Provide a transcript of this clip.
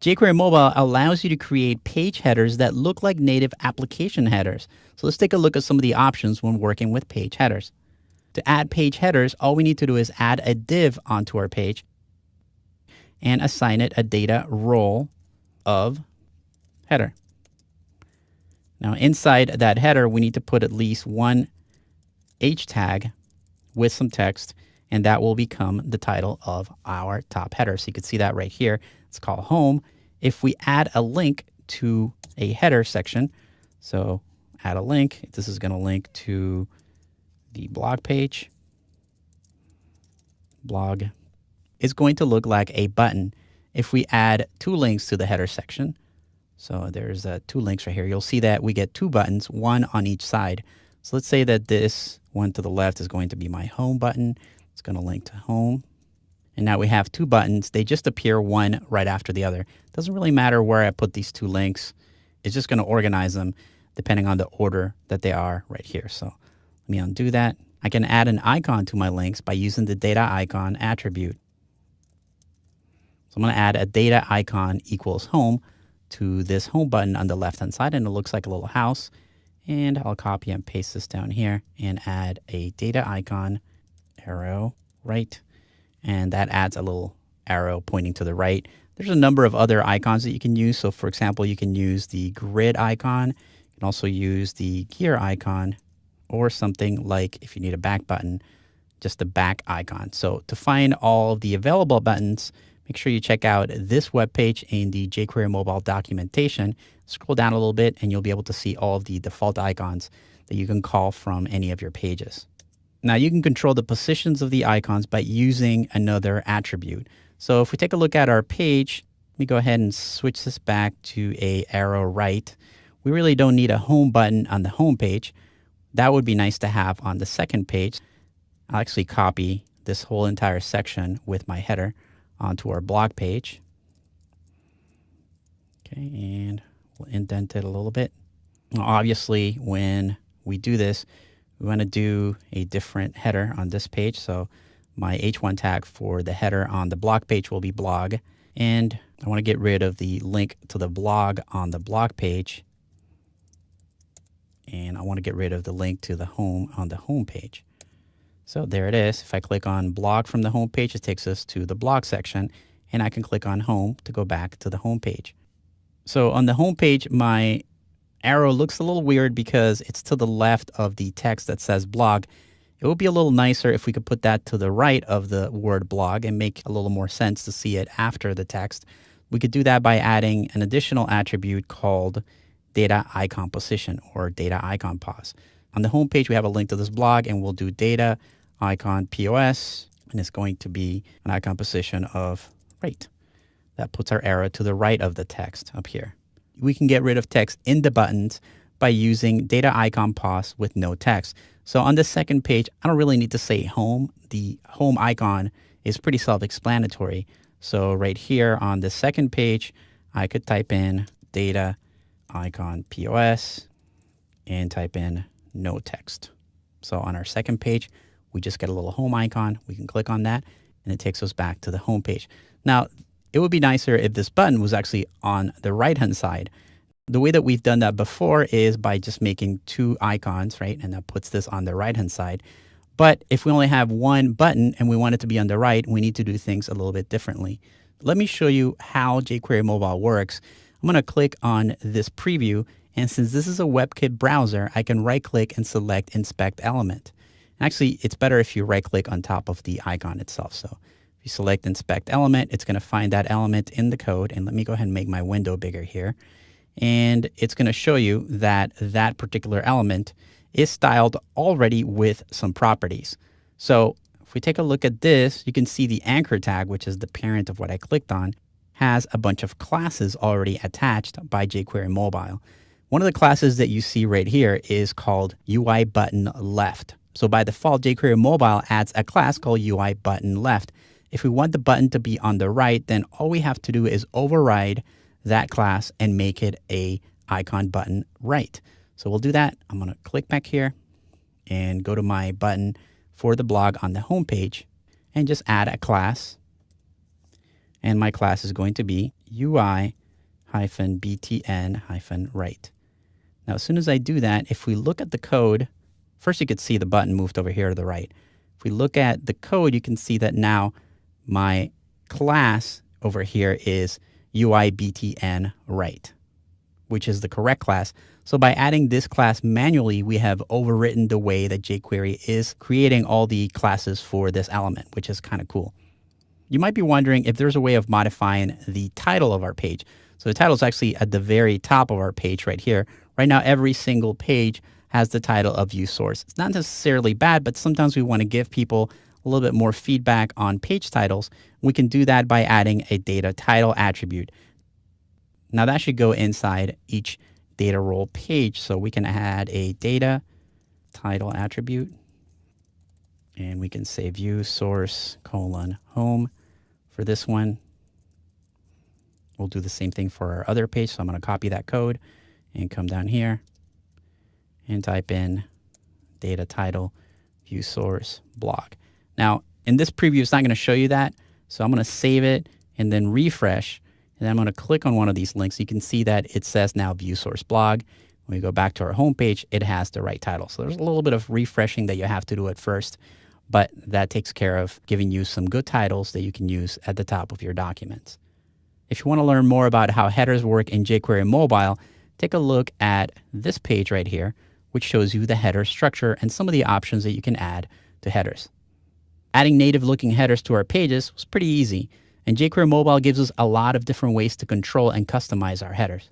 jQuery Mobile allows you to create page headers that look like native application headers. So let's take a look at some of the options when working with page headers. To add page headers, all we need to do is add a div onto our page and assign it a data role of header. Now inside that header, we need to put at least one H tag with some text, and that will become the title of our top header. So you can see that right here. It's called home. If we add a link to a header section, so add a link, this is going to link to the blog page. Blog is going to look like a button. If we add two links to the header section, so there's two links right here, you'll see that we get two buttons, one on each side. So let's say that this one to the left is going to be my home button. It's going to link to home. And now we have two buttons. They just appear one right after the other. Doesn't really matter where I put these two links. It's just going to organize them depending on the order that they are right here. So let me undo that. I can add an icon to my links by using the data icon attribute. So I'm going to add a data icon equals home to this home button on the left-hand side, and it looks like a little house. And I'll copy and paste this down here and add a data icon arrow right. And that adds a little arrow pointing to the right. There's a number of other icons that you can use. So for example, you can use the grid icon. You can also use the gear icon, or something like, if you need a back button, just the back icon. So to find all of the available buttons, make sure you check out this webpage in the jQuery Mobile documentation. Scroll down a little bit and you'll be able to see all of the default icons that you can call from any of your pages. Now you can control the positions of the icons by using another attribute. So if we take a look at our page, let me go ahead and switch this back to a arrow right. We really don't need a home button on the home page. That would be nice to have on the second page. I'll actually copy this whole entire section with my header onto our blog page. Okay, and we'll indent it a little bit. Now, obviously, when we do this, we want to do a different header on this page. So my H1 tag for the header on the blog page will be blog. And I want to get rid of the link to the blog on the blog page. And I want to get rid of the link to the home on the home page. So there it is. If I click on blog from the home page, it takes us to the blog section, and I can click on home to go back to the home page. So on the home page, my arrow looks a little weird because it's to the left of the text that says blog. It would be a little nicer if we could put that to the right of the word blog and make a little more sense to see it after the text. We could do that by adding an additional attribute called data icon position, or data icon pos. On the home page, we have a link to this blog, and we'll do data icon POS, and it's going to be an icon position of right. That puts our arrow to the right of the text up here. We can get rid of text in the buttons by using data icon pos with no text. So on the second page, I don't really need to say home. The home icon is pretty self-explanatory. So right here on the second page, I could type in data icon POS and type in no text. So on our second page, we just get a little home icon. We can click on that and it takes us back to the home page. Now, it would be nicer if this button was actually on the right-hand side. The way that we've done that before is by just making two icons, right? And that puts this on the right-hand side. But if we only have one button and we want it to be on the right, we need to do things a little bit differently. Let me show you how jQuery Mobile works. I'm going to click on this preview, and since this is a WebKit browser, I can right-click and select Inspect Element. Actually, it's better if you right-click on top of the icon itself. So if you select Inspect Element, it's going to find that element in the code. And let me go ahead and make my window bigger here. And it's going to show you that that particular element is styled already with some properties. So if we take a look at this, you can see the anchor tag, which is the parent of what I clicked on, has a bunch of classes already attached by jQuery Mobile. One of the classes that you see right here is called UI button left. So by default, jQuery Mobile adds a class called UI button left. If we want the button to be on the right, then all we have to do is override that class and make it a icon button right. So we'll do that. I'm going to click back here and go to my button for the blog on the home page and just add a class. And my class is going to be UI-btn-write. Now, as soon as I do that, if we look at the code, first you could see the button moved over here to the right. If we look at the code, you can see that now my class over here is UI-btn-write, which is the correct class. So by adding this class manually, we have overwritten the way that jQuery is creating all the classes for this element, which is kind of cool. You might be wondering if there's a way of modifying the title of our page. So the title is actually at the very top of our page right here. Right now, every single page has the title of view source. It's not necessarily bad, but sometimes we want to give people a little bit more feedback on page titles. We can do that by adding a data title attribute. Now that should go inside each data role page. So we can add a data title attribute, and we can say view source : home for this one. We'll do the same thing for our other page. So I'm going to copy that code and come down here and type in data title view source blog. Now in this preview, it's not going to show you that. So I'm going to save it and then refresh. And then I'm going to click on one of these links. You can see that it says now view source blog. When we go back to our home page, it has the right title. So there's a little bit of refreshing that you have to do at first, but that takes care of giving you some good titles that you can use at the top of your documents. If you want to learn more about how headers work in jQuery Mobile, take a look at this page right here, which shows you the header structure and some of the options that you can add to headers. Adding native-looking headers to our pages was pretty easy, and jQuery Mobile gives us a lot of different ways to control and customize our headers.